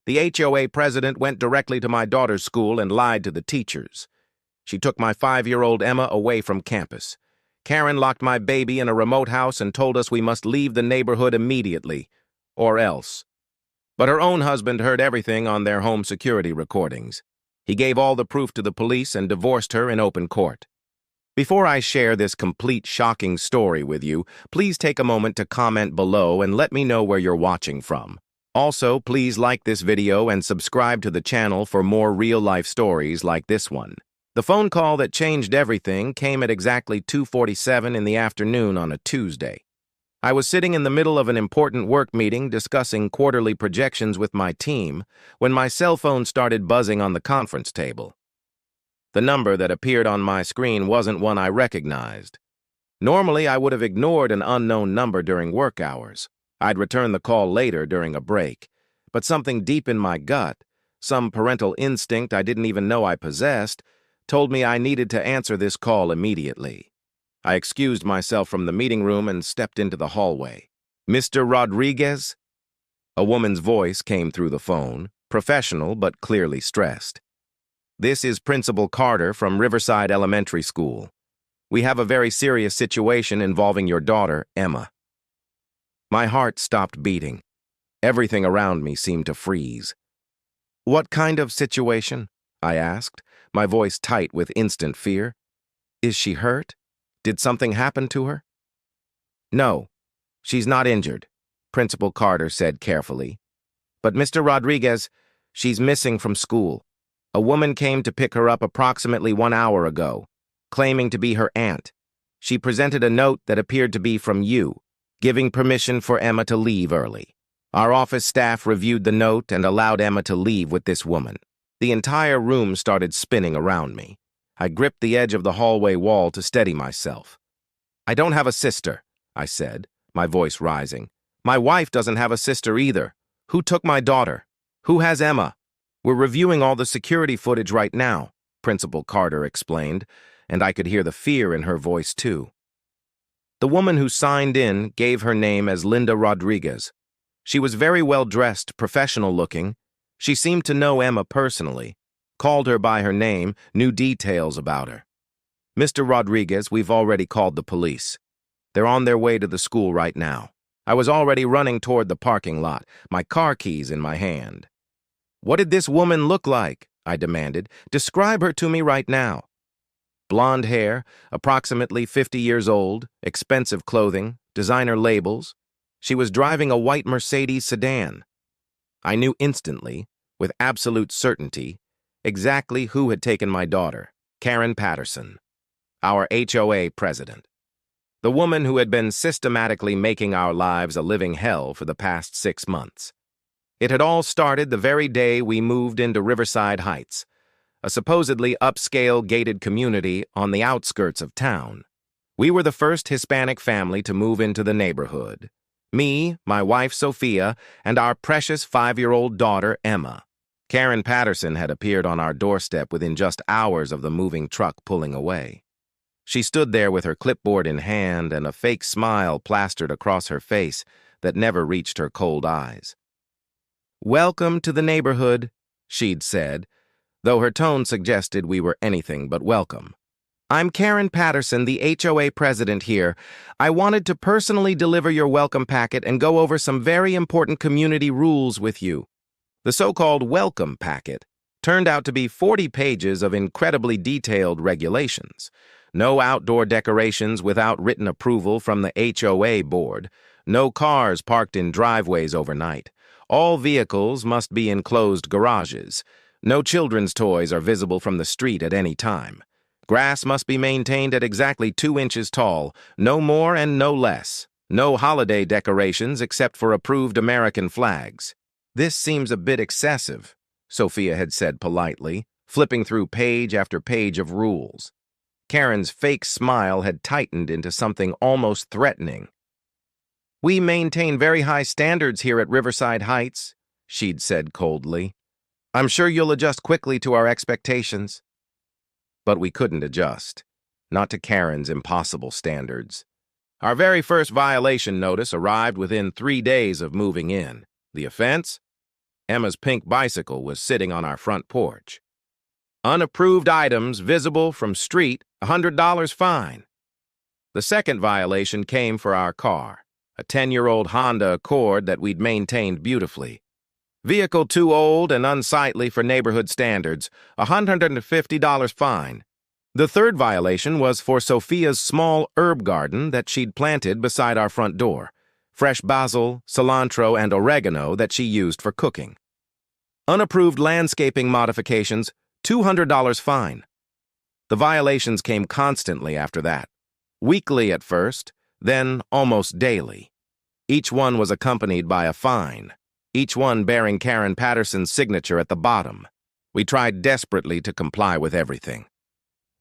The HOA president went directly to my daughter's school and lied to the teachers. She took my 5-year-old Emma away from campus. Karen locked my baby in a remote house and told us we must leave the neighborhood immediately, or else. But her own husband heard everything on their home security recordings. He gave all the proof to the police and divorced her in open court. Before I share this complete shocking story with you, please take a moment to comment below and let me know where you're watching from. Also, please like this video and subscribe to the channel for more real-life stories like this one. The phone call that changed everything came at exactly 2:47 in the afternoon on a Tuesday. I was sitting in the middle of an important work meeting discussing quarterly projections with my team when my cell phone started buzzing on the conference table. The number that appeared on my screen wasn't one I recognized. Normally, I would have ignored an unknown number during work hours. I'd return the call later during a break. But something deep in my gut, some parental instinct I didn't even know I possessed, told me I needed to answer this call immediately. I excused myself from the meeting room and stepped into the hallway. "Mr. Rodriguez?" A woman's voice came through the phone, professional but clearly stressed. "This is Principal Carter from Riverside Elementary School. We have a very serious situation involving your daughter, Emma." My heart stopped beating. Everything around me seemed to freeze. "What kind of situation?" I asked, my voice tight with instant fear. "Is she hurt? Did something happen to her?" "No, she's not injured," Principal Carter said carefully. "But Mr. Rodriguez, she's missing from school. A woman came to pick her up approximately 1 hour ago, claiming to be her aunt. She presented a note that appeared to be from you, giving permission for Emma to leave early. Our office staff reviewed the note and allowed Emma to leave with this woman." The entire room started spinning around me. I gripped the edge of the hallway wall to steady myself. "I don't have a sister," I said, my voice rising. "My wife doesn't have a sister either. Who took my daughter? Who has Emma?" "We're reviewing all the security footage right now," Principal Carter explained, and I could hear the fear in her voice too. The woman who signed in gave her name as Linda Rodriguez. She was very well-dressed, professional-looking. She seemed to know Emma personally, called her by her name, knew details about her. "Mr. Rodriguez, we've already called the police. They're on their way to the school right now." I was already running toward the parking lot, my car keys in my hand. "What did this woman look like?" I demanded. "Describe her to me right now." Blonde hair, approximately 50 years old, expensive clothing, designer labels. She was driving a white Mercedes sedan. I knew instantly, with absolute certainty, exactly who had taken my daughter, Karen Patterson, our HOA president. The woman who had been systematically making our lives a living hell for the past 6 months. It had all started the very day we moved into Riverside Heights, a supposedly upscale gated community on the outskirts of town. We were the first Hispanic family to move into the neighborhood. Me, my wife Sophia, and our precious 5-year-old daughter Emma. Karen Patterson had appeared on our doorstep within just hours of the moving truck pulling away. She stood there with her clipboard in hand and a fake smile plastered across her face that never reached her cold eyes. "Welcome to the neighborhood," she'd said, though her tone suggested we were anything but welcome. "I'm Karen Patterson, the HOA president here. I wanted to personally deliver your welcome packet and go over some very important community rules with you." The so-called welcome packet turned out to be 40 pages of incredibly detailed regulations. No outdoor decorations without written approval from the HOA board. No cars parked in driveways overnight. All vehicles must be in closed garages. No children's toys are visible from the street at any time. Grass must be maintained at exactly 2 inches tall, no more and no less. No holiday decorations except for approved American flags. "This seems a bit excessive," Sophia had said politely, flipping through page after page of rules. Karen's fake smile had tightened into something almost threatening. "We maintain very high standards here at Riverside Heights," she'd said coldly. "I'm sure you'll adjust quickly to our expectations." But we couldn't adjust, not to Karen's impossible standards. Our very first violation notice arrived within 3 days of moving in. The offense? Emma's pink bicycle was sitting on our front porch. Unapproved items visible from street, $100 fine. The second violation came for our car, a 10-year-old Honda Accord that we'd maintained beautifully. Vehicle too old and unsightly for neighborhood standards, $150 fine. The third violation was for Sophia's small herb garden that she'd planted beside our front door, fresh basil, cilantro, and oregano that she used for cooking. Unapproved landscaping modifications, $200 fine. The violations came constantly after that, weekly at first, then almost daily. Each one was accompanied by a fine, each one bearing Karen Patterson's signature at the bottom. We tried desperately to comply with everything.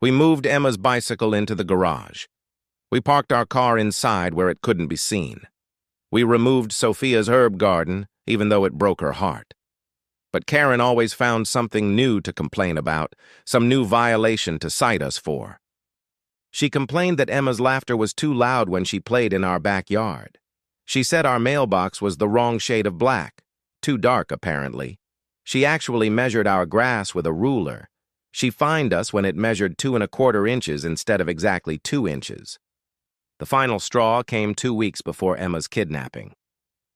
We moved Emma's bicycle into the garage. We parked our car inside where it couldn't be seen. We removed Sophia's herb garden, even though it broke her heart. But Karen always found something new to complain about, some new violation to cite us for. She complained that Emma's laughter was too loud when she played in our backyard. She said our mailbox was the wrong shade of black, too dark apparently. She actually measured our grass with a ruler. She fined us when it measured 2¼ inches instead of exactly 2 inches. The final straw came 2 weeks before Emma's kidnapping.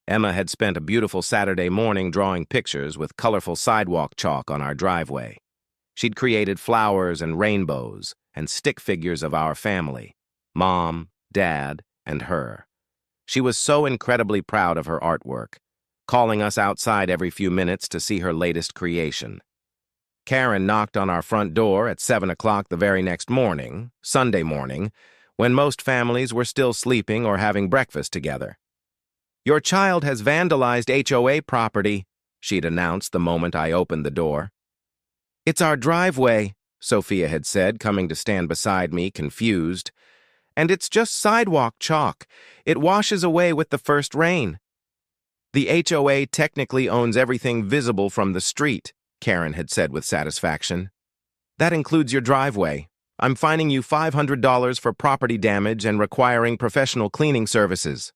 Emma had spent a beautiful Saturday morning drawing pictures with colorful sidewalk chalk on our driveway. She'd created flowers and rainbows and stick figures of our family, Mom, Dad, and her. She was so incredibly proud of her artwork, calling us outside every few minutes to see her latest creation. Karen knocked on our front door at 7 o'clock the very next morning, Sunday morning, when most families were still sleeping or having breakfast together. "Your child has vandalized HOA property," she'd announced the moment I opened the door. "It's our driveway," Sophia had said, coming to stand beside me, confused. "And it's just sidewalk chalk. It washes away with the first rain." "The HOA technically owns everything visible from the street," Karen had said with satisfaction. "That includes your driveway. I'm fining you $500 for property damage and requiring professional cleaning services."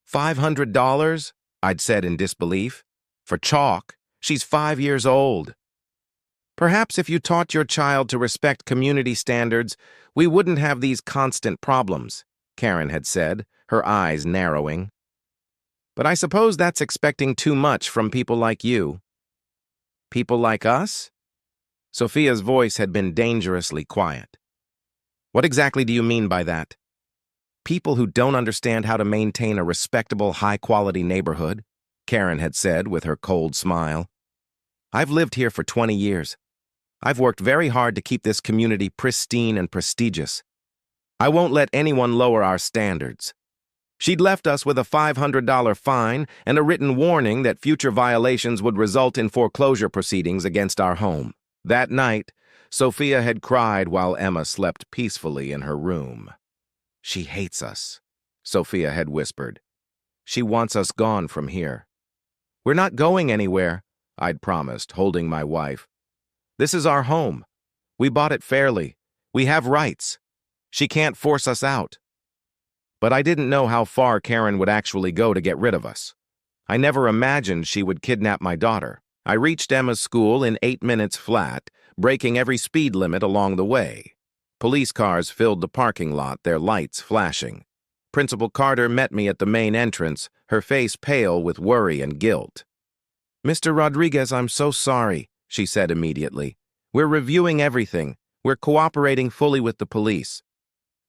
$500? I'd said in disbelief. "For chalk? She's 5 years old." "Perhaps if you taught your child to respect community standards, we wouldn't have these constant problems," Karen had said, her eyes narrowing. "But I suppose that's expecting too much from people like you." "People like us?" Sophia's voice had been dangerously quiet. "What exactly do you mean by that?" "People who don't understand how to maintain a respectable, high-quality neighborhood," Karen had said with her cold smile. "I've lived here for 20 years. I've worked very hard to keep this community pristine and prestigious. I won't let anyone lower our standards." She'd left us with a $500 fine and a written warning that future violations would result in foreclosure proceedings against our home. That night, Sophia had cried while Emma slept peacefully in her room. "She hates us," Sophia had whispered. "She wants us gone from here." "We're not going anywhere," I'd promised, holding my wife. "This is our home. We bought it fairly. We have rights. She can't force us out." But I didn't know how far Karen would actually go to get rid of us. I never imagined she would kidnap my daughter. I reached Emma's school in 8 minutes flat, breaking every speed limit along the way. Police cars filled the parking lot, their lights flashing. Principal Carter met me at the main entrance, her face pale with worry and guilt. "Mr. Rodriguez, I'm so sorry," she said immediately. "We're reviewing everything. We're cooperating fully with the police."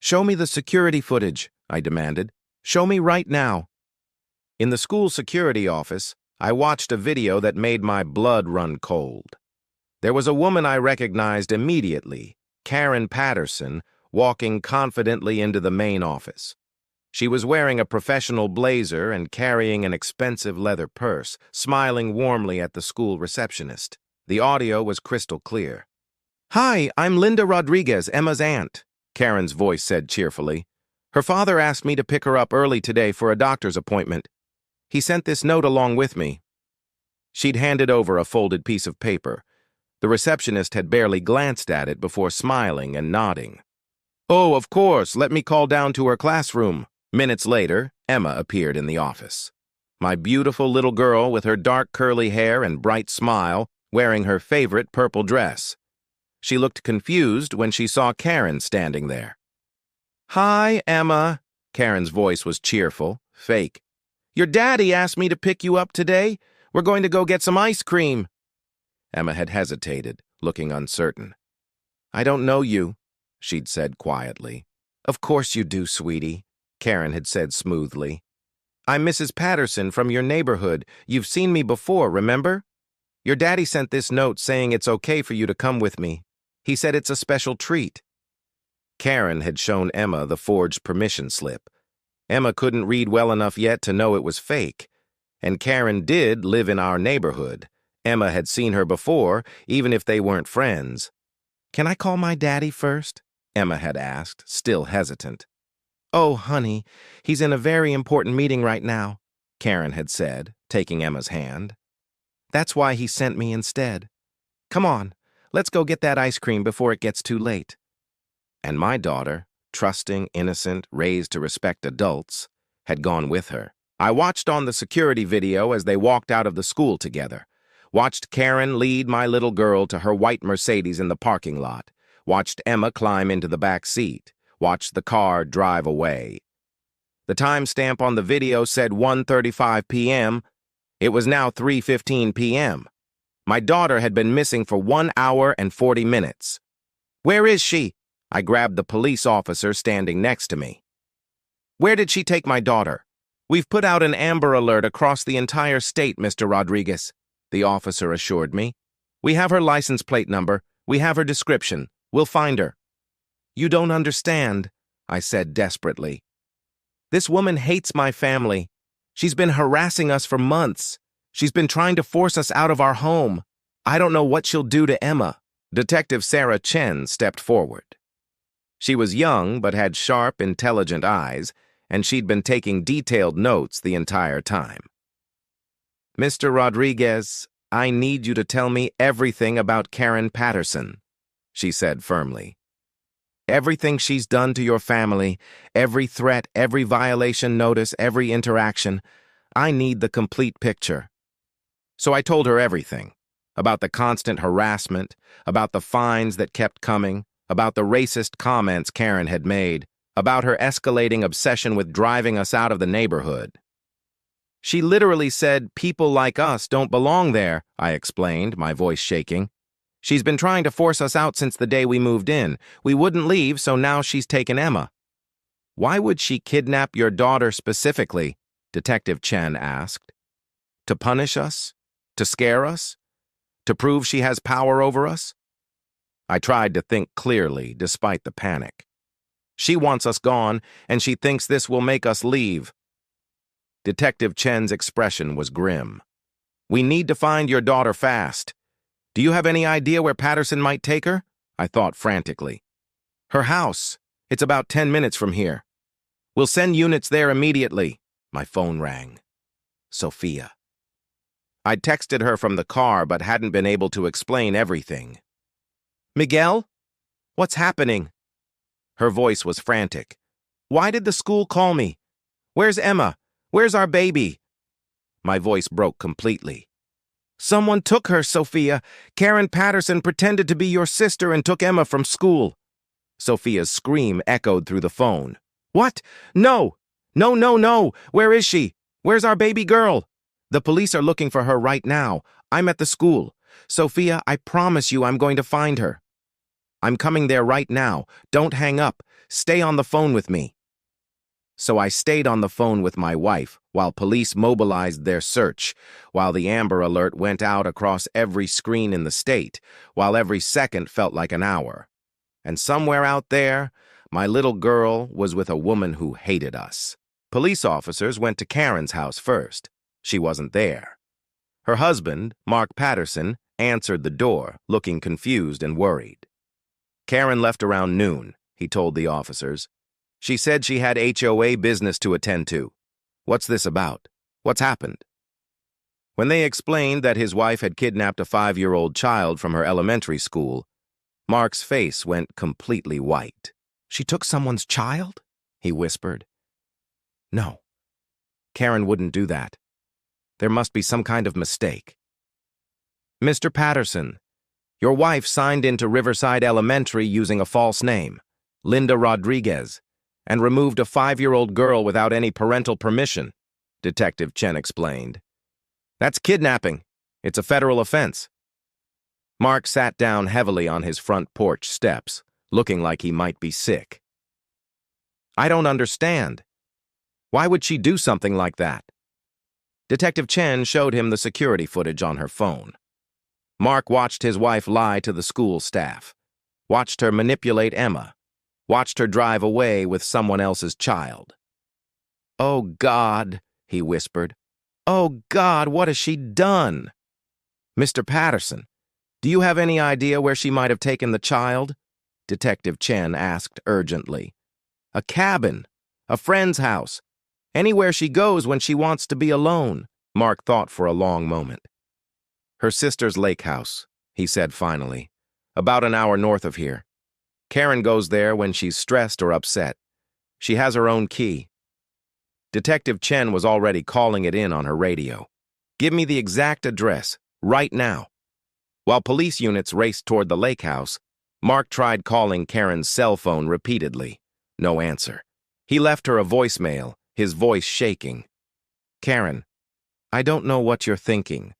"Show me the security footage," I demanded. "Show me right now." In the school security office, I watched a video that made my blood run cold. There was a woman I recognized immediately, Karen Patterson, walking confidently into the main office. She was wearing a professional blazer and carrying an expensive leather purse, smiling warmly at the school receptionist. The audio was crystal clear. "Hi, I'm Linda Rodriguez, Emma's aunt," Karen's voice said cheerfully. "Her father asked me to pick her up early today for a doctor's appointment. He sent this note along with me." She'd handed over a folded piece of paper. The receptionist had barely glanced at it before smiling and nodding. "Oh, of course, let me call down to her classroom." Minutes later, Emma appeared in the office. My beautiful little girl with her dark curly hair and bright smile, wearing her favorite purple dress. She looked confused when she saw Karen standing there. "Hi, Emma." Karen's voice was cheerful, fake. "Your daddy asked me to pick you up today. We're going to go get some ice cream." Emma had hesitated, looking uncertain. "I don't know you," she'd said quietly. "Of course you do, sweetie," Karen had said smoothly. "I'm Mrs. Patterson from your neighborhood. You've seen me before, remember? Your daddy sent this note saying it's okay for you to come with me. He said it's a special treat." Karen had shown Emma the forged permission slip. Emma couldn't read well enough yet to know it was fake. And Karen did live in our neighborhood. Emma had seen her before, even if they weren't friends. "Can I call my daddy first?" Emma had asked, still hesitant. "Oh, honey, he's in a very important meeting right now," Karen had said, taking Emma's hand. "That's why he sent me instead. Come on, let's go get that ice cream before it gets too late." And my daughter, trusting, innocent, raised to respect adults, had gone with her. I watched on the security video as they walked out of the school together. Watched Karen lead my little girl to her white Mercedes in the parking lot. Watched Emma climb into the back seat. Watched the car drive away. The timestamp on the video said 1:35 p.m. It was now 3:15 p.m. My daughter had been missing for 1 hour and 40 minutes. "Where is she?" I grabbed the police officer standing next to me. "Where did she take my daughter?" "We've put out an Amber Alert across the entire state, Mr. Rodriguez," the officer assured me. "We have her license plate number. We have her description. We'll find her." "You don't understand," I said desperately. "This woman hates my family. She's been harassing us for months. She's been trying to force us out of our home. I don't know what she'll do to Emma." Detective Sarah Chen stepped forward. She was young but had sharp, intelligent eyes, and she'd been taking detailed notes the entire time. "Mr. Rodriguez, I need you to tell me everything about Karen Patterson," she said firmly. "Everything she's done to your family, every threat, every violation notice, every interaction. I need the complete picture." So I told her everything, about the constant harassment, about the fines that kept coming, about the racist comments Karen had made, about her escalating obsession with driving us out of the neighborhood. "She literally said people like us don't belong there," I explained, my voice shaking. "She's been trying to force us out since the day we moved in. We wouldn't leave, so now she's taken Emma." "Why would she kidnap your daughter specifically?" Detective Chen asked. "To punish us? To scare us? To prove she has power over us?" I tried to think clearly, despite the panic. "She wants us gone, and she thinks this will make us leave." Detective Chen's expression was grim. "We need to find your daughter fast. Do you have any idea where Patterson might take her?" I thought frantically. "Her house. It's about 10 minutes from here. We'll send units there immediately." My phone rang. Sophia. I'd texted her from the car but hadn't been able to explain everything. "Miguel? What's happening?" Her voice was frantic. "Why did the school call me? Where's Emma? Where's our baby?" My voice broke completely. "Someone took her, Sophia. Karen Patterson pretended to be your sister and took Emma from school." Sophia's scream echoed through the phone. "What? No! No, no, no! Where is she? Where's our baby girl? The police are looking for her right now. I'm at the school. Sophia, I promise you I'm going to find her. I'm coming there right now. Don't hang up. Stay on the phone with me." So I stayed on the phone with my wife while police mobilized their search, while the Amber Alert went out across every screen in the state, while every second felt like an hour. And somewhere out there, my little girl was with a woman who hated us. Police officers went to Karen's house first. She wasn't there. Her husband, Mark Patterson, answered the door, looking confused and worried. "Karen left around noon," he told the officers. "She said she had HOA business to attend to. What's this about? What's happened?" When they explained that his wife had kidnapped a 5-year-old child from her elementary school, Mark's face went completely white. "She took someone's child?" he whispered. "No, Karen wouldn't do that. There must be some kind of mistake. Mr. Patterson, your wife signed into Riverside Elementary using a false name, Linda Rodriguez, and removed a 5-year-old girl without any parental permission, Detective Chen explained. That's kidnapping. It's a federal offense. Mark sat down heavily on his front porch steps, looking like he might be sick. I don't understand. Why would she do something like that? Detective Chen showed him the security footage on her phone. Mark watched his wife lie to the school staff, watched her manipulate Emma, watched her drive away with someone else's child. "Oh, God," he whispered. "Oh, God, what has she done?" Mr. Patterson, do you have any idea where she might have taken the child? Detective Chen asked urgently. A cabin, a friend's house, anywhere she goes when she wants to be alone. Mark thought for a long moment. Her sister's lake house, he said finally, about an hour north of here. Karen goes there when she's stressed or upset. She has her own key. Detective Chen was already calling it in on her radio. Give me the exact address, right now. While police units raced toward the lake house, Mark tried calling Karen's cell phone repeatedly. No answer. He left her a voicemail, his voice shaking. Karen, I don't know what you're thinking,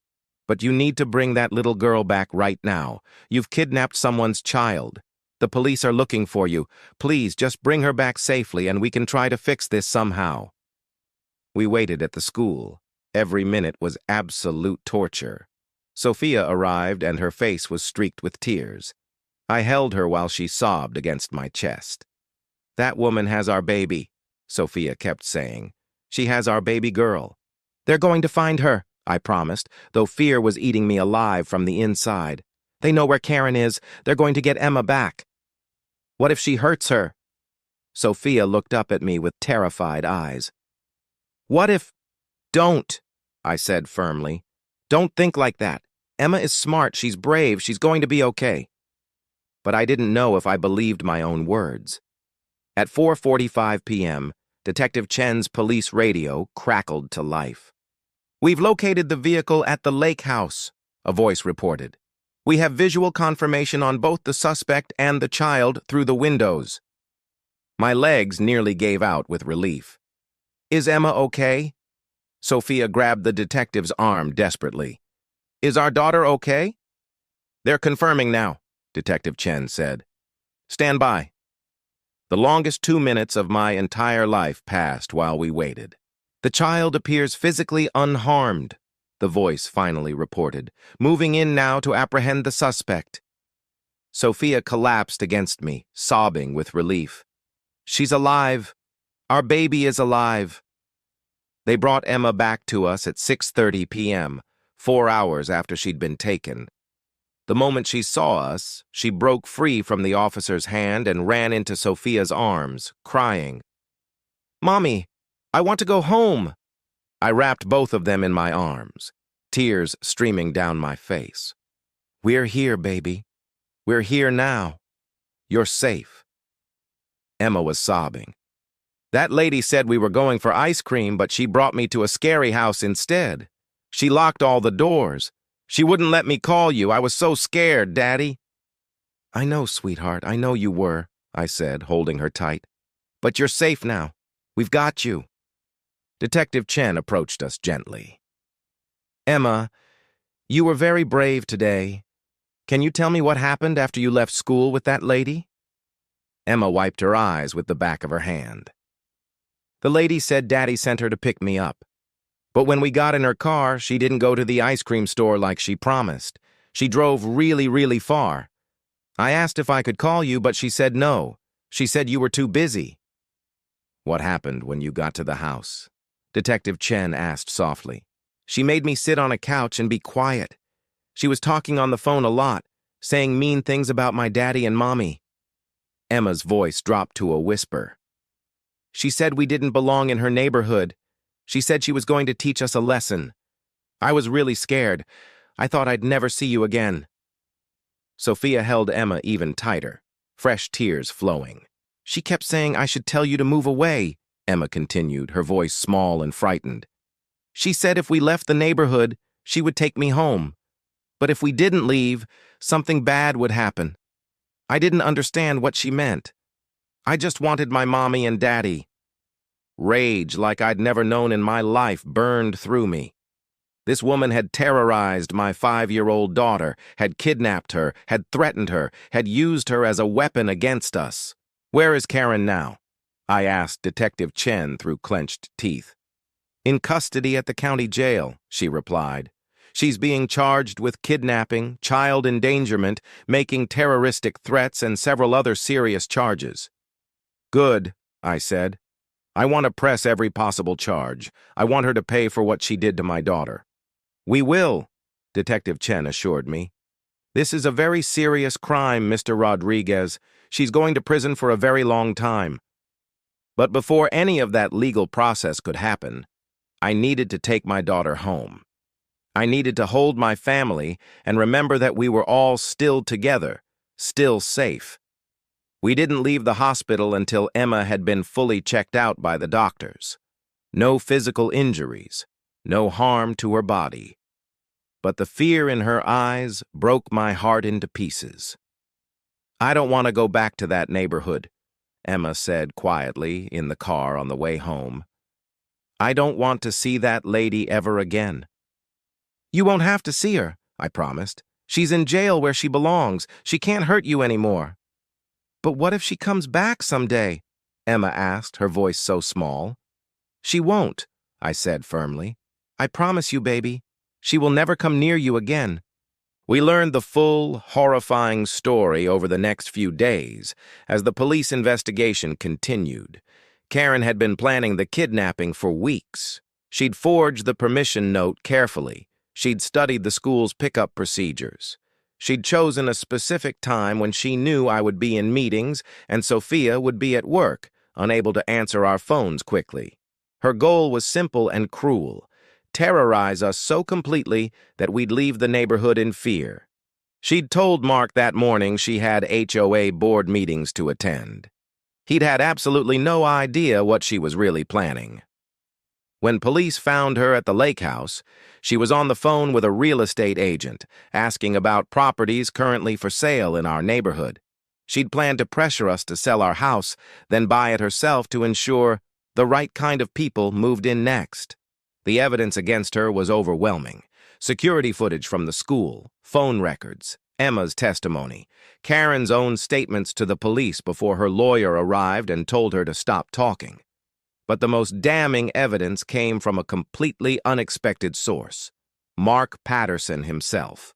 but you need to bring that little girl back right now. You've kidnapped someone's child. The police are looking for you. Please, just bring her back safely and we can try to fix this somehow. We waited at the school. Every minute was absolute torture. Sophia arrived and her face was streaked with tears. I held her while she sobbed against my chest. That woman has our baby, Sophia kept saying. She has our baby girl. They're going to find her, I promised, though fear was eating me alive from the inside. They know where Karen is. They're going to get Emma back. What if she hurts her? Sophia looked up at me with terrified eyes. What if... Don't, I said firmly. Don't think like that. Emma is smart, she's brave, she's going to be okay. But I didn't know if I believed my own words. At 4:45 p.m., Detective Chen's police radio crackled to life. We've located the vehicle at the lake house, a voice reported. We have visual confirmation on both the suspect and the child through the windows. My legs nearly gave out with relief. Is Emma okay? Sophia grabbed the detective's arm desperately. Is our daughter okay? They're confirming now, Detective Chen said. Stand by. The longest 2 minutes of my entire life passed while we waited. The child appears physically unharmed, the voice finally reported, moving in now to apprehend the suspect. Sophia collapsed against me, sobbing with relief. She's alive. Our baby is alive. They brought Emma back to us at 6:30 p.m., 4 hours after she'd been taken. The moment she saw us, she broke free from the officer's hand and ran into Sophia's arms, crying, Mommy, I want to go home. I wrapped both of them in my arms, tears streaming down my face. We're here, baby. We're here now. You're safe. Emma was sobbing. That lady said we were going for ice cream, but she brought me to a scary house instead. She locked all the doors. She wouldn't let me call you. I was so scared, Daddy. I know, sweetheart. I know you were, I said, holding her tight. But you're safe now. We've got you. Detective Chen approached us gently. Emma, you were very brave today. Can you tell me what happened after you left school with that lady? Emma wiped her eyes with the back of her hand. The lady said Daddy sent her to pick me up. But when we got in her car, she didn't go to the ice cream store like she promised. She drove really, really far. I asked if I could call you, but she said no. She said you were too busy. What happened when you got to the house? Detective Chen asked softly. She made me sit on a couch and be quiet. She was talking on the phone a lot, saying mean things about my daddy and mommy. Emma's voice dropped to a whisper. She said we didn't belong in her neighborhood. She said she was going to teach us a lesson. I was really scared. I thought I'd never see you again. Sophia held Emma even tighter, fresh tears flowing. She kept saying I should tell you to move away, Emma continued, her voice small and frightened. She said if we left the neighborhood, she would take me home. But if we didn't leave, something bad would happen. I didn't understand what she meant. I just wanted my mommy and daddy. Rage like I'd never known in my life burned through me. This woman had terrorized my 5-year-old daughter, had kidnapped her, had threatened her, had used her as a weapon against us. Where is Karen now? I asked Detective Chen through clenched teeth. In custody at the county jail, she replied. She's being charged with kidnapping, child endangerment, making terroristic threats, and several other serious charges. Good, I said. I want to press every possible charge. I want her to pay for what she did to my daughter. We will, Detective Chen assured me. This is a very serious crime, Mr. Rodriguez. She's going to prison for a very long time. But before any of that legal process could happen, I needed to take my daughter home. I needed to hold my family and remember that we were all still together, still safe. We didn't leave the hospital until Emma had been fully checked out by the doctors. No physical injuries, no harm to her body. But the fear in her eyes broke my heart into pieces. I don't want to go back to that neighborhood, Emma said quietly in the car on the way home. I don't want to see that lady ever again. You won't have to see her, I promised. She's in jail where she belongs. She can't hurt you anymore. But what if she comes back someday? Emma asked, her voice so small. She won't, I said firmly. I promise you, baby. She will never come near you again. We learned the full, horrifying story over the next few days as the police investigation continued. Karen had been planning the kidnapping for weeks. She'd forged the permission note carefully. She'd studied the school's pickup procedures. She'd chosen a specific time when she knew I would be in meetings and Sophia would be at work, unable to answer our phones quickly. Her goal was simple and cruel: terrorize us so completely that we'd leave the neighborhood in fear. She'd told Mark that morning she had HOA board meetings to attend. He'd had absolutely no idea what she was really planning. When police found her at the lake house, she was on the phone with a real estate agent, asking about properties currently for sale in our neighborhood. She'd planned to pressure us to sell our house, then buy it herself to ensure the right kind of people moved in next. The evidence against her was overwhelming. Security footage from the school, phone records, Emma's testimony, Karen's own statements to the police before her lawyer arrived and told her to stop talking. But the most damning evidence came from a completely unexpected source: Mark Patterson himself.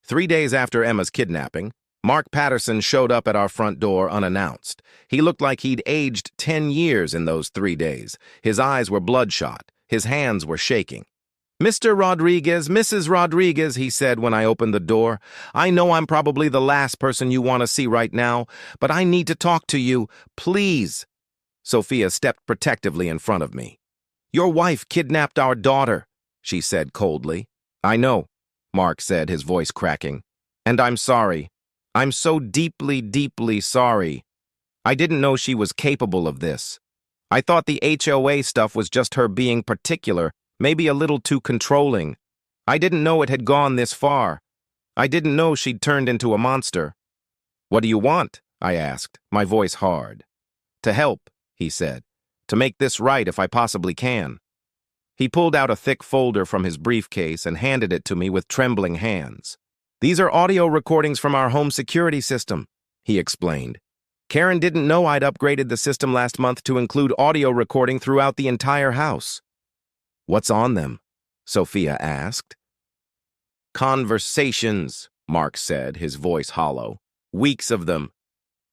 3 days after Emma's kidnapping, Mark Patterson showed up at our front door unannounced. He looked like he'd aged 10 years in those 3 days. His eyes were bloodshot. His hands were shaking. "Mr. Rodriguez, Mrs. Rodriguez," he said when I opened the door. "I know I'm probably the last person you want to see right now, but I need to talk to you. Please." Sophia stepped protectively in front of me. "Your wife kidnapped our daughter," she said coldly. "I know," Mark said, his voice cracking. "And I'm sorry. I'm so deeply, deeply sorry. I didn't know she was capable of this. I thought the HOA stuff was just her being particular, maybe a little too controlling. I didn't know it had gone this far. I didn't know she'd turned into a monster." "What do you want?" I asked, my voice hard. "To help," he said. "To make this right if I possibly can." He pulled out a thick folder from his briefcase and handed it to me with trembling hands. "These are audio recordings from our home security system," he explained. "Karen didn't know I'd upgraded the system last month to include audio recording throughout the entire house." "What's on them?" Sophia asked. "Conversations," Mark said, his voice hollow. "Weeks of them.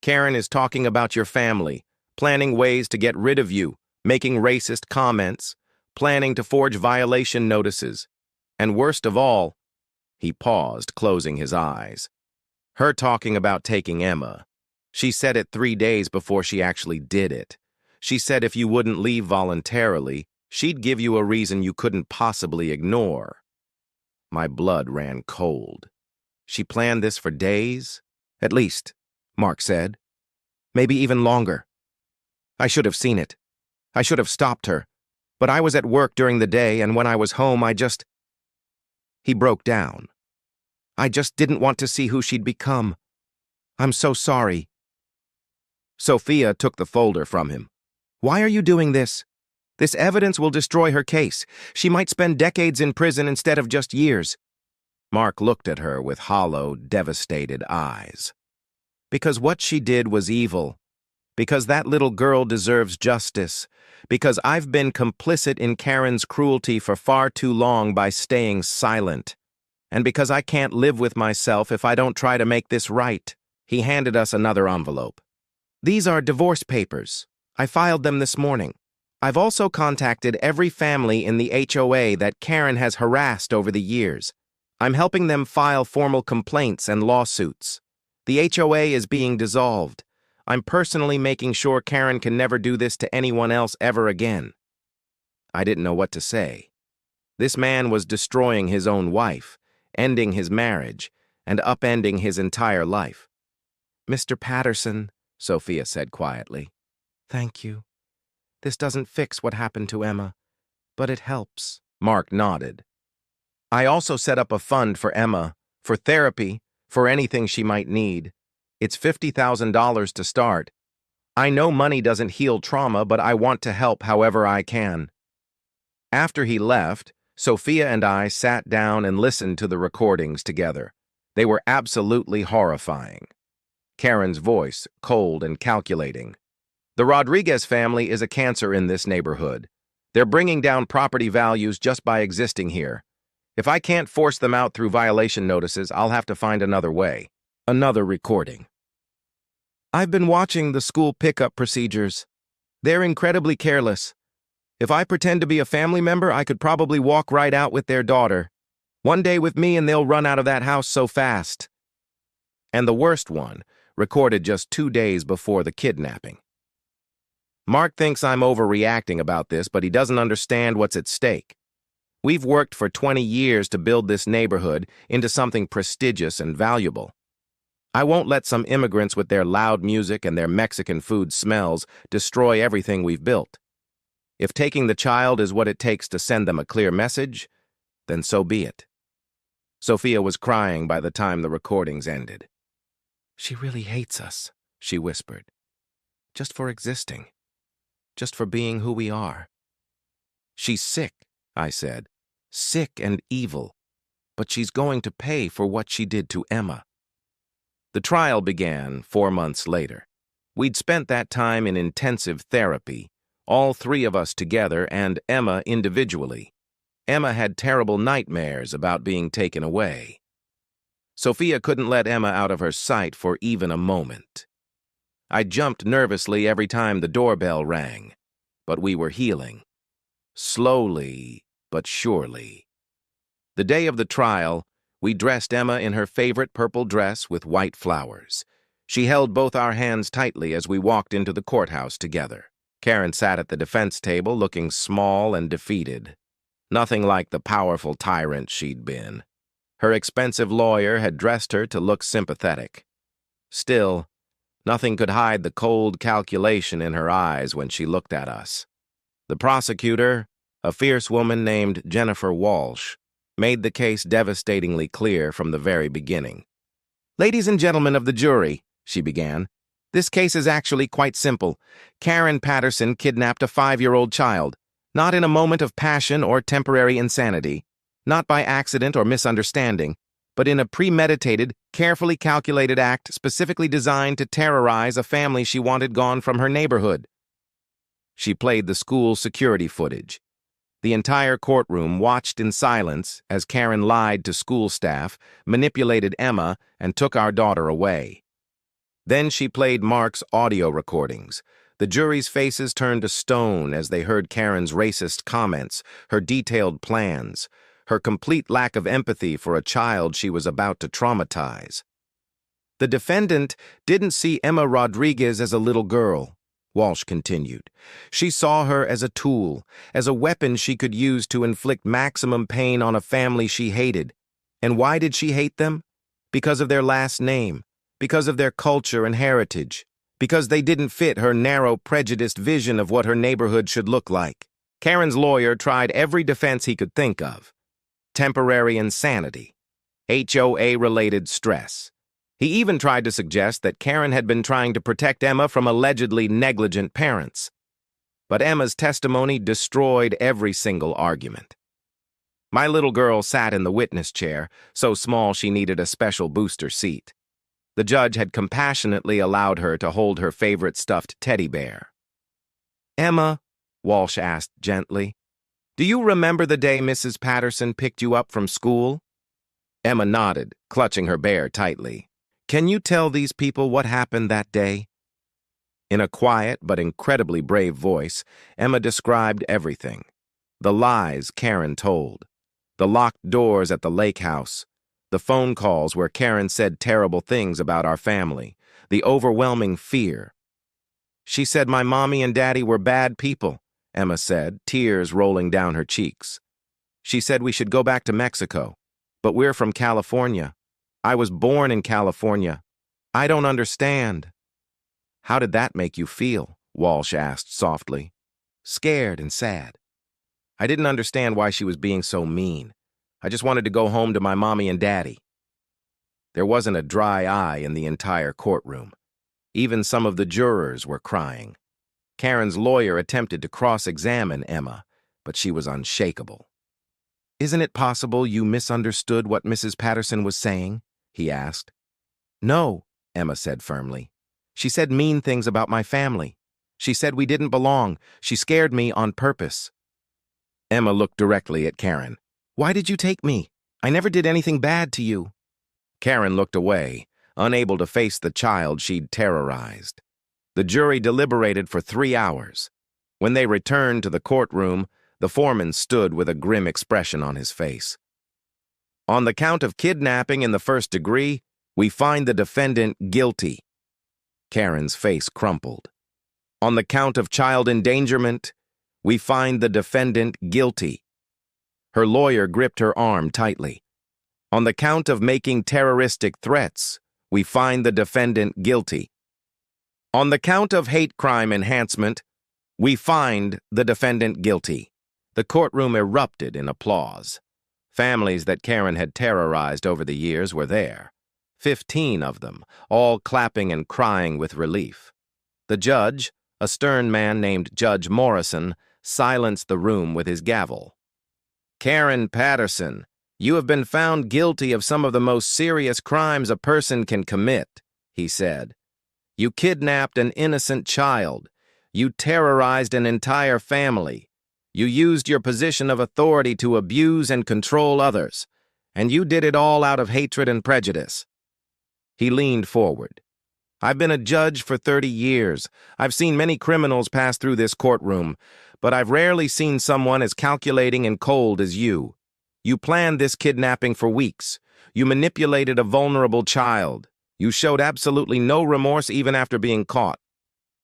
Karen is talking about your family, planning ways to get rid of you, making racist comments, planning to forge violation notices. And worst of all," he paused, closing his eyes, "her talking about taking Emma. She said it 3 days before she actually did it. She said if you wouldn't leave voluntarily, she'd give you a reason you couldn't possibly ignore." My blood ran cold. "She planned this for days?" "At least," Mark said. "Maybe even longer. I should have seen it. I should have stopped her. But I was at work during the day, and when I was home, He broke down. I just didn't want to see who she'd become. I'm so sorry. Sophia took the folder from him. Why are you doing this? This evidence will destroy her case. She might spend decades in prison instead of just years. Mark looked at her with hollow, devastated eyes. Because what she did was evil. Because that little girl deserves justice. Because I've been complicit in Karen's cruelty for far too long by staying silent. And because I can't live with myself if I don't try to make this right. He handed us another envelope. These are divorce papers. I filed them this morning. I've also contacted every family in the HOA that Karen has harassed over the years. I'm helping them file formal complaints and lawsuits. The HOA is being dissolved. I'm personally making sure Karen can never do this to anyone else ever again. I didn't know what to say. This man was destroying his own wife, ending his marriage, and upending his entire life. Mr. Patterson, Sophia said quietly. Thank you. This doesn't fix what happened to Emma, but it helps. Mark nodded. I also set up a fund for Emma, for therapy, for anything she might need. It's $50,000 to start. I know money doesn't heal trauma, but I want to help however I can. After he left, Sophia and I sat down and listened to the recordings together. They were absolutely horrifying. Karen's voice, cold and calculating. The Rodriguez family is a cancer in this neighborhood. They're bringing down property values just by existing here. If I can't force them out through violation notices, I'll have to find another way. Another recording. I've been watching the school pickup procedures. They're incredibly careless. If I pretend to be a family member, I could probably walk right out with their daughter. One day with me and they'll run out of that house so fast. And the worst one, recorded just 2 days before the kidnapping. Mark thinks I'm overreacting about this, but he doesn't understand what's at stake. We've worked for 20 years to build this neighborhood into something prestigious and valuable. I won't let some immigrants with their loud music and their Mexican food smells destroy everything we've built. If taking the child is what it takes to send them a clear message, then so be it. Sophia was crying by the time the recordings ended. She really hates us, she whispered. Just for existing. Just for being who we are. She's sick, I said. Sick and evil. But she's going to pay for what she did to Emma. The trial began 4 months later. We'd spent that time in intensive therapy, all 3 of us together and Emma individually. Emma had terrible nightmares about being taken away. Sophia couldn't let Emma out of her sight for even a moment. I jumped nervously every time the doorbell rang, but we were healing. Slowly, but surely. The day of the trial, we dressed Emma in her favorite purple dress with white flowers. She held both our hands tightly as we walked into the courthouse together. Karen sat at the defense table looking small and defeated. Nothing like the powerful tyrant she'd been. Her expensive lawyer had dressed her to look sympathetic. Still, nothing could hide the cold calculation in her eyes when she looked at us. The prosecutor, a fierce woman named Jennifer Walsh, made the case devastatingly clear from the very beginning. Ladies and gentlemen of the jury, she began, this case is actually quite simple. Karen Patterson kidnapped a 5-year-old child, not in a moment of passion or temporary insanity, not by accident or misunderstanding, but in a premeditated, carefully calculated act specifically designed to terrorize a family she wanted gone from her neighborhood. She played the school security footage. The entire courtroom watched in silence as Karen lied to school staff, manipulated Emma, and took our daughter away. Then she played Mark's audio recordings. The jury's faces turned to stone as they heard Karen's racist comments, her detailed plans, her complete lack of empathy for a child she was about to traumatize. The defendant didn't see Emma Rodriguez as a little girl, Walsh continued. She saw her as a tool, as a weapon she could use to inflict maximum pain on a family she hated. And why did she hate them? Because of their last name, because of their culture and heritage, because they didn't fit her narrow, prejudiced vision of what her neighborhood should look like. Karen's lawyer tried every defense he could think of. Temporary insanity, HOA-related stress. He even tried to suggest that Karen had been trying to protect Emma from allegedly negligent parents. But Emma's testimony destroyed every single argument. My little girl sat in the witness chair, so small she needed a special booster seat. The judge had compassionately allowed her to hold her favorite stuffed teddy bear. "Emma," Walsh asked gently, "do you remember the day Mrs. Patterson picked you up from school?" Emma nodded, clutching her bear tightly. "Can you tell these people what happened that day?" In a quiet but incredibly brave voice, Emma described everything. The lies Karen told, the locked doors at the lake house, the phone calls where Karen said terrible things about our family, the overwhelming fear. "She said my mommy and daddy were bad people," Emma said, tears rolling down her cheeks. "She said we should go back to Mexico, but we're from California. I was born in California. I don't understand." "How did that make you feel?" Walsh asked softly. "Scared and sad. I didn't understand why she was being so mean. I just wanted to go home to my mommy and daddy." There wasn't a dry eye in the entire courtroom. Even some of the jurors were crying. Karen's lawyer attempted to cross-examine Emma, but she was unshakable. "Isn't it possible you misunderstood what Mrs. Patterson was saying?" he asked. "No," Emma said firmly. "She said mean things about my family. She said we didn't belong. She scared me on purpose." Emma looked directly at Karen. "Why did you take me? I never did anything bad to you." Karen looked away, unable to face the child she'd terrorized. The jury deliberated for 3 hours. When they returned to the courtroom, the foreman stood with a grim expression on his face. "On the count of kidnapping in the first degree, we find the defendant guilty." Karen's face crumpled. "On the count of child endangerment, we find the defendant guilty." Her lawyer gripped her arm tightly. "On the count of making terroristic threats, we find the defendant guilty. On the count of hate crime enhancement, we find the defendant guilty." The courtroom erupted in applause. Families that Karen had terrorized over the years were there. 15 of them, all clapping and crying with relief. The judge, a stern man named Judge Morrison, silenced the room with his gavel. "Karen Patterson, you have been found guilty of some of the most serious crimes a person can commit," he said. "You kidnapped an innocent child. You terrorized an entire family. You used your position of authority to abuse and control others. And you did it all out of hatred and prejudice." He leaned forward. "I've been a judge for 30 years. I've seen many criminals pass through this courtroom, but I've rarely seen someone as calculating and cold as you. You planned this kidnapping for weeks. You manipulated a vulnerable child. You showed absolutely no remorse even after being caught."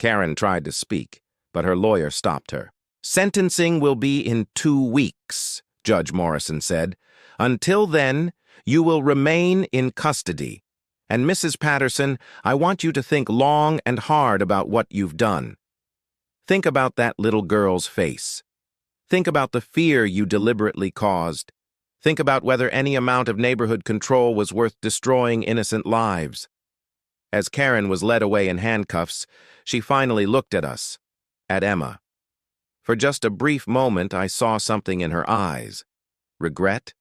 Karen tried to speak, but her lawyer stopped her. "Sentencing will be in 2 weeks, Judge Morrison said. Until then, you will remain in custody. And Mrs. Patterson, I want you to think long and hard about what you've done. Think about that little girl's face. Think about the fear you deliberately caused. Think about whether any amount of neighborhood control was worth destroying innocent lives." As Karen was led away in handcuffs, she finally looked at us, at Emma. For just a brief moment, I saw something in her eyes. Regret?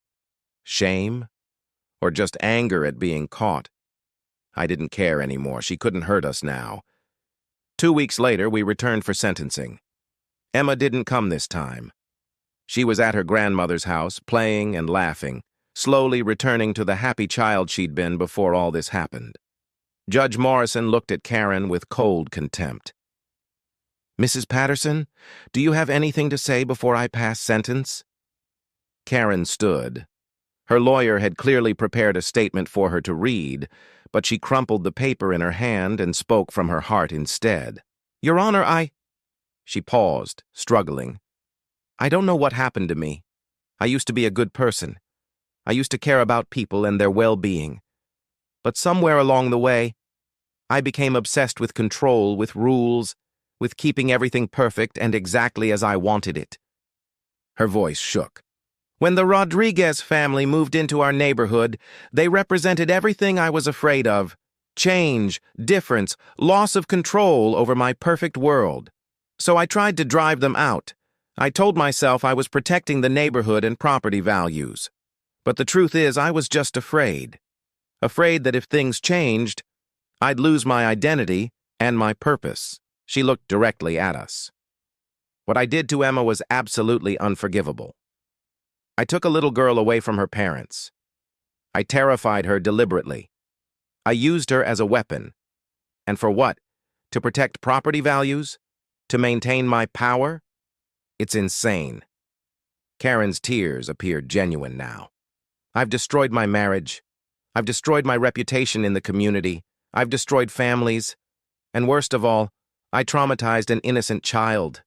Shame? Or just anger at being caught? I didn't care anymore. She couldn't hurt us now. 2 weeks later, we returned for sentencing. Emma didn't come this time. She was at her grandmother's house, playing and laughing, slowly returning to the happy child she'd been before all this happened. Judge Morrison looked at Karen with cold contempt. "Mrs. Patterson, do you have anything to say before I pass sentence?" Karen stood. Her lawyer had clearly prepared a statement for her to read, but she crumpled the paper in her hand and spoke from her heart instead. "Your Honor, She paused, struggling. "I don't know what happened to me. I used to be a good person. I used to care about people and their well-being. But somewhere along the way, I became obsessed with control, with rules, with keeping everything perfect and exactly as I wanted it. Her voice shook. When the Rodriguez family moved into our neighborhood, they represented everything I was afraid of. Change, difference, loss of control over my perfect world. So I tried to drive them out. I told myself I was protecting the neighborhood and property values. But the truth is, I was just afraid. Afraid that if things changed, I'd lose my identity and my purpose. She looked directly at us. What I did to Emma was absolutely unforgivable. I took a little girl away from her parents. I terrified her deliberately. I used her as a weapon. And for what? To protect property values? To maintain my power? It's insane. Karen's tears appeared genuine now. I've destroyed my marriage. I've destroyed my reputation in the community. I've destroyed families. And worst of all, I traumatized an innocent child.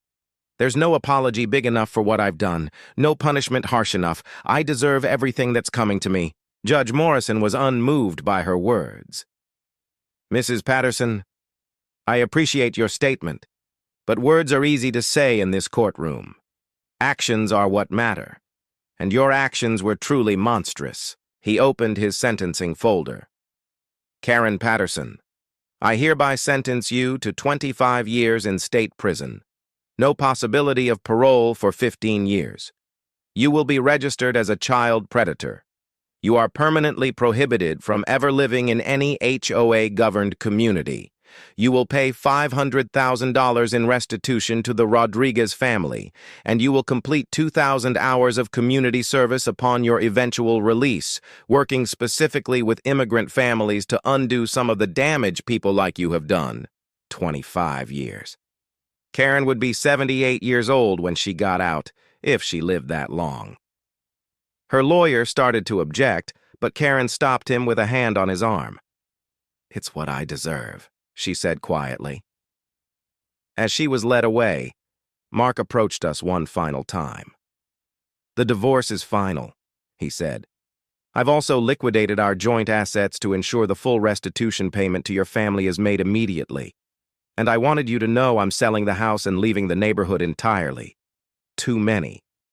There's no apology big enough for what I've done, no punishment harsh enough. I deserve everything that's coming to me. Judge Morrison was unmoved by her words. Mrs. Patterson, I appreciate your statement, but words are easy to say in this courtroom. Actions are what matter, and your actions were truly monstrous. He opened his sentencing folder. Karen Patterson, I hereby sentence you to 25 years in state prison. No possibility of parole for 15 years. You will be registered as a child predator. You are permanently prohibited from ever living in any HOA-governed community. You will pay $500,000 in restitution to the Rodriguez family, and you will complete 2,000 hours of community service upon your eventual release, working specifically with immigrant families to undo some of the damage people like you have done. 25 years. Karen would be 78 years old when she got out, if she lived that long. Her lawyer started to object, but Karen stopped him with a hand on his arm. It's what I deserve, she said quietly. As she was led away, Mark approached us one final time. The divorce is final, he said. I've also liquidated our joint assets to ensure the full restitution payment to your family is made immediately. And I wanted you to know I'm selling the house and leaving the neighborhood entirely. Too many.